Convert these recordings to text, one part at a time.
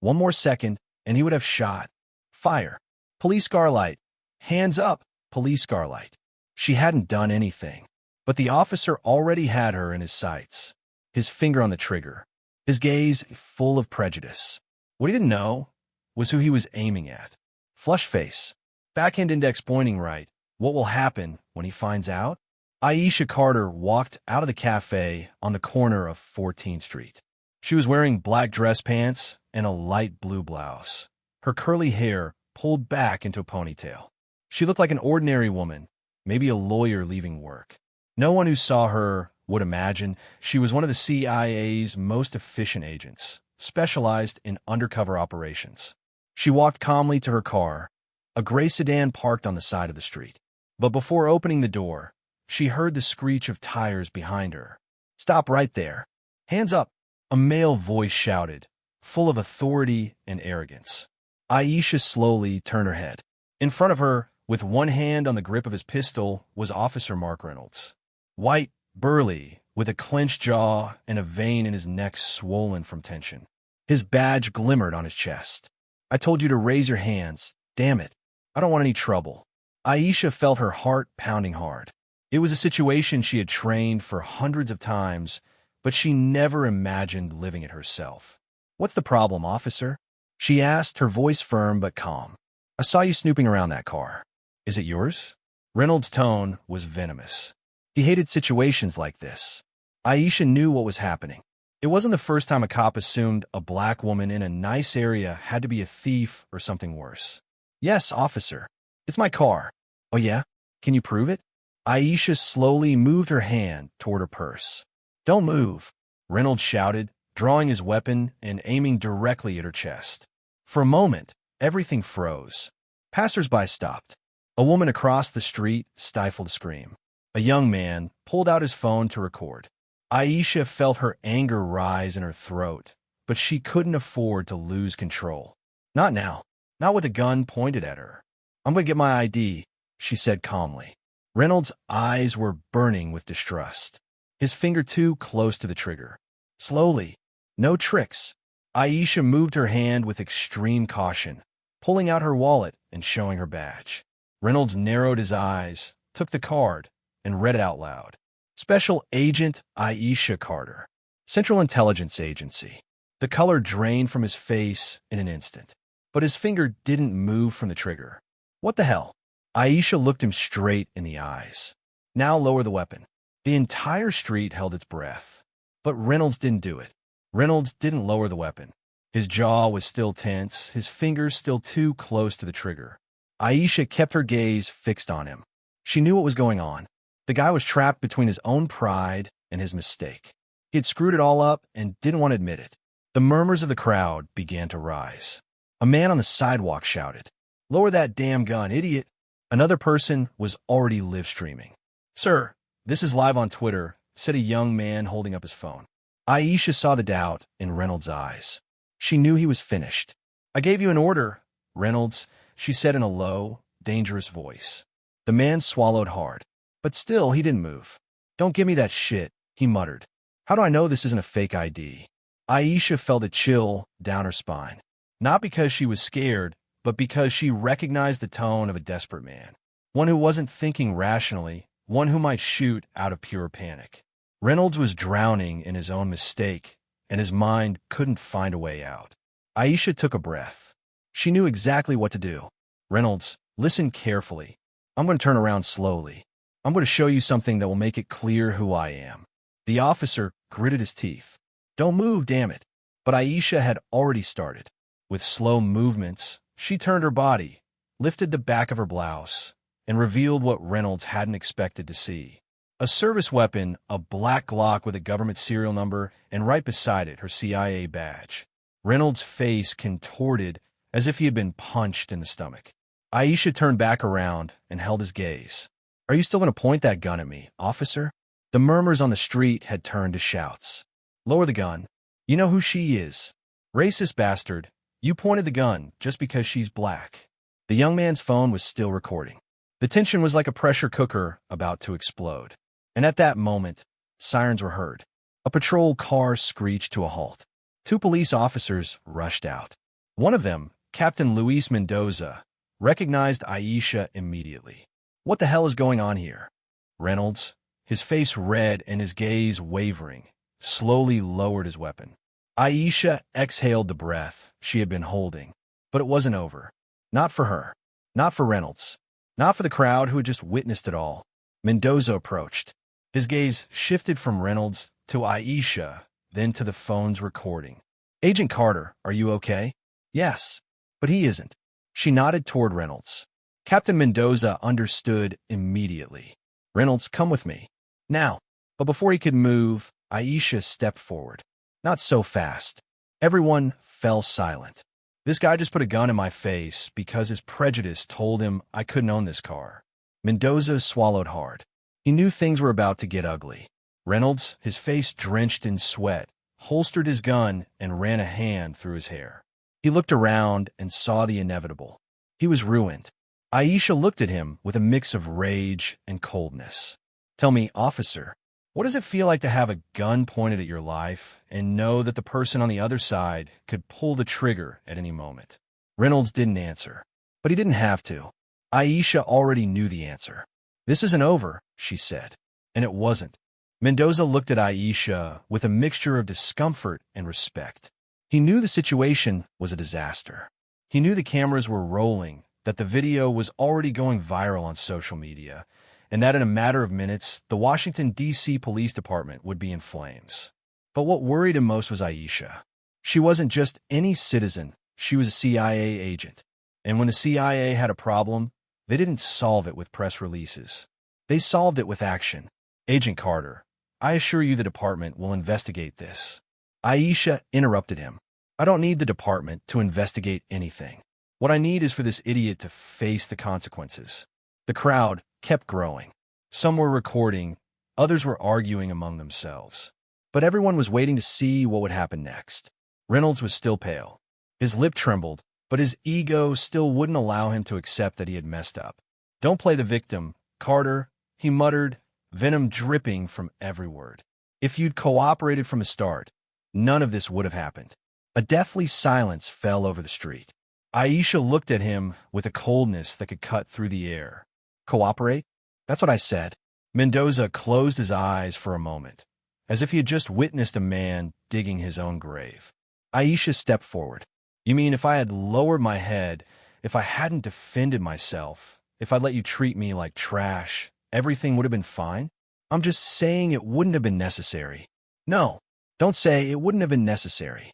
One more second, and he would have shot. Fire. Police car light. Hands up, police car light. She hadn't done anything, but the officer already had her in his sights, his finger on the trigger, his gaze full of prejudice. What he didn't know was who he was aiming at. Flush face. Backhand index pointing right. What will happen when he finds out? Aisha Carter walked out of the cafe on the corner of 14th Street. She was wearing black dress pants and a light blue blouse, her curly hair pulled back into a ponytail. She looked like an ordinary woman, maybe a lawyer leaving work. No one who saw her would imagine she was one of the CIA's most efficient agents, specialized in undercover operations. She walked calmly to her car, a gray sedan parked on the side of the street. But before opening the door, she heard the screech of tires behind her. "Stop right there. Hands up," a male voice shouted, full of authority and arrogance. Aisha slowly turned her head. In front of her, with one hand on the grip of his pistol, was Officer Mark Reynolds. White, burly, with a clenched jaw and a vein in his neck swollen from tension. His badge glimmered on his chest. "I told you to raise your hands. Damn it. I don't want any trouble." Aisha felt her heart pounding hard. It was a situation she had trained for hundreds of times, but she never imagined living it herself. "What's the problem, officer?" she asked, her voice firm but calm. "I saw you snooping around that car. Is it yours?" Reynolds' tone was venomous. He hated situations like this. Aisha knew what was happening. It wasn't the first time a cop assumed a black woman in a nice area had to be a thief or something worse. "Yes, officer. It's my car." "Oh yeah? Can you prove it?" Aisha slowly moved her hand toward her purse. "Don't move," Reynolds shouted, drawing his weapon and aiming directly at her chest. For a moment, everything froze. Passers-by stopped. A woman across the street stifled a scream. A young man pulled out his phone to record. Aisha felt her anger rise in her throat, but she couldn't afford to lose control. Not now. Not with a gun pointed at her. "I'm going to get my ID," she said calmly. Reynolds' eyes were burning with distrust, his finger too close to the trigger. Slowly, no tricks. Aisha moved her hand with extreme caution, pulling out her wallet and showing her badge. Reynolds narrowed his eyes, took the card, and read it out loud. "Special Agent Aisha Carter, Central Intelligence Agency." The color drained from his face in an instant, but his finger didn't move from the trigger. "What the hell?" Aisha looked him straight in the eyes. "Now lower the weapon." The entire street held its breath, but Reynolds didn't do it. Reynolds didn't lower the weapon. His jaw was still tense, his fingers still too close to the trigger. Aisha kept her gaze fixed on him. She knew what was going on. The guy was trapped between his own pride and his mistake. He had screwed it all up and didn't want to admit it. The murmurs of the crowd began to rise. A man on the sidewalk shouted, "Lower that damn gun, idiot." Another person was already live-streaming. "Sir, this is live on Twitter," said a young man holding up his phone. Aisha saw the doubt in Reynolds' eyes. She knew he was finished. "I gave you an order, Reynolds," she said in a low, dangerous voice. The man swallowed hard, but still he didn't move. "Don't give me that shit," he muttered. "How do I know this isn't a fake ID?" Aisha felt a chill down her spine. Not because she was scared, but because she recognized the tone of a desperate man. One who wasn't thinking rationally, one who might shoot out of pure panic. Reynolds was drowning in his own mistake, and his mind couldn't find a way out. Aisha took a breath. She knew exactly what to do. "Reynolds, listen carefully. I'm going to turn around slowly. I'm going to show you something that will make it clear who I am." The officer gritted his teeth. "Don't move, damn it." But Aisha had already started. With slow movements, she turned her body, lifted the back of her blouse, and revealed what Reynolds hadn't expected to see. A service weapon, a black Glock with a government serial number, and right beside it, her CIA badge. Reynolds' face contorted as if he had been punched in the stomach. Aisha turned back around and held his gaze. "Are you still going to point that gun at me, officer?" The murmurs on the street had turned to shouts. "Lower the gun. You know who she is. Racist bastard. You pointed the gun just because she's black." The young man's phone was still recording. The tension was like a pressure cooker about to explode. And at that moment, sirens were heard. A patrol car screeched to a halt. Two police officers rushed out. One of them, Captain Luis Mendoza, recognized Aisha immediately. What the hell is going on here? Reynolds, his face red and his gaze wavering, slowly lowered his weapon. Aisha exhaled the breath she had been holding, but it wasn't over. Not for her. Not for Reynolds. Not for the crowd who had just witnessed it all. Mendoza approached. His gaze shifted from Reynolds to Aisha, then to the phone's recording. Agent Carter, are you okay? Yes. But he isn't. She nodded toward Reynolds. Captain Mendoza understood immediately. Reynolds, come with me. Now. But before he could move, Aisha stepped forward. Not so fast. Everyone fell silent. This guy just put a gun in my face because his prejudice told him I couldn't own this car. Mendoza swallowed hard. He knew things were about to get ugly. Reynolds, his face drenched in sweat, holstered his gun and ran a hand through his hair. He looked around and saw the inevitable. He was ruined. Aisha looked at him with a mix of rage and coldness. Tell me, officer, what does it feel like to have a gun pointed at your life and know that the person on the other side could pull the trigger at any moment? Reynolds didn't answer, but he didn't have to. Aisha already knew the answer. This isn't over, she said, and it wasn't. Mendoza looked at Aisha with a mixture of discomfort and respect. He knew the situation was a disaster. He knew the cameras were rolling, that the video was already going viral on social media, and that in a matter of minutes, the Washington, D.C. Police Department would be in flames. But what worried him most was Aisha. She wasn't just any citizen, she was a CIA agent. And when the CIA had a problem, they didn't solve it with press releases. They solved it with action. Agent Carter, I assure you the department will investigate this. Aisha interrupted him. I don't need the department to investigate anything. What I need is for this idiot to face the consequences. The crowd kept growing. Some were recording, others were arguing among themselves. But everyone was waiting to see what would happen next. Reynolds was still pale. His lip trembled, but his ego still wouldn't allow him to accept that he had messed up. Don't play the victim, Carter, he muttered, venom dripping from every word. If you'd cooperated from the start, none of this would have happened. A deathly silence fell over the street. Aisha looked at him with a coldness that could cut through the air. Cooperate? That's what I said. Mendoza closed his eyes for a moment, as if he had just witnessed a man digging his own grave. Aisha stepped forward. You mean if I had lowered my head, if I hadn't defended myself, if I'd let you treat me like trash, everything would have been fine? I'm just saying it wouldn't have been necessary. No, don't say it wouldn't have been necessary.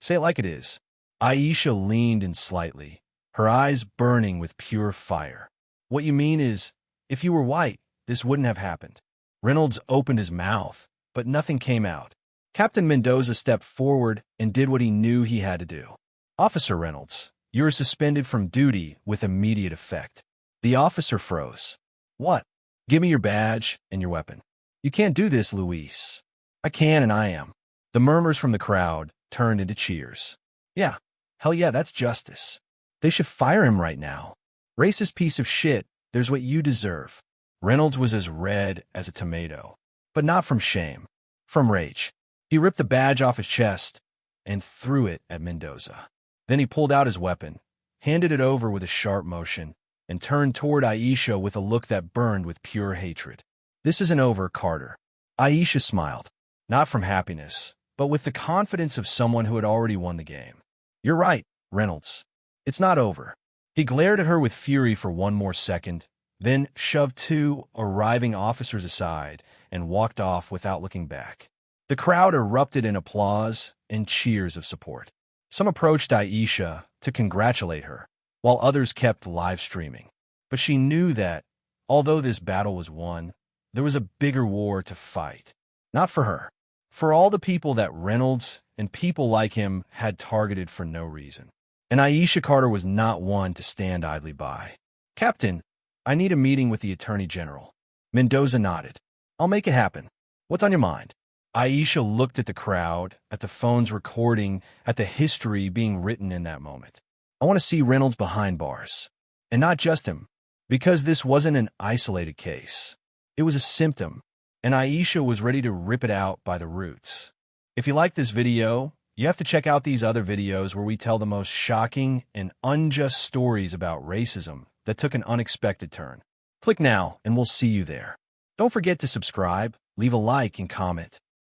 Say it like it is. Aisha leaned in slightly, her eyes burning with pure fire. What you mean is, if you were white, this wouldn't have happened. Reynolds opened his mouth, but nothing came out. Captain Mendoza stepped forward and did what he knew he had to do. Officer Reynolds, you are suspended from duty with immediate effect. The officer froze. What? Give me your badge and your weapon. You can't do this, Luis. I can and I am. The murmurs from the crowd turned into cheers. Yeah, hell yeah, that's justice. They should fire him right now. Racist piece of shit, there's what you deserve. Reynolds was as red as a tomato, but not from shame, from rage. He ripped the badge off his chest and threw it at Mendoza. Then he pulled out his weapon, handed it over with a sharp motion, and turned toward Aisha with a look that burned with pure hatred. This isn't over, Carter. Aisha smiled, not from happiness, but with the confidence of someone who had already won the game. You're right, Reynolds. It's not over. He glared at her with fury for one more second, then shoved two arriving officers aside and walked off without looking back. The crowd erupted in applause and cheers of support. Some approached Aisha to congratulate her, while others kept live streaming. But she knew that, although this battle was won, there was a bigger war to fight. Not for her. For all the people that Reynolds and people like him had targeted for no reason. And Aisha Carter was not one to stand idly by. Captain, I need a meeting with the Attorney General. Mendoza nodded. I'll make it happen. What's on your mind? Aisha looked at the crowd, at the phone's recording, at the history being written in that moment. I want to see Reynolds behind bars. And not just him, because this wasn't an isolated case. It was a symptom, and Aisha was ready to rip it out by the roots. If you like this video, You have to check out these other videos where we tell the most shocking and unjust stories about racism that took an unexpected turn. Click now and we'll see you there. Don't forget to subscribe, leave a like, and comment.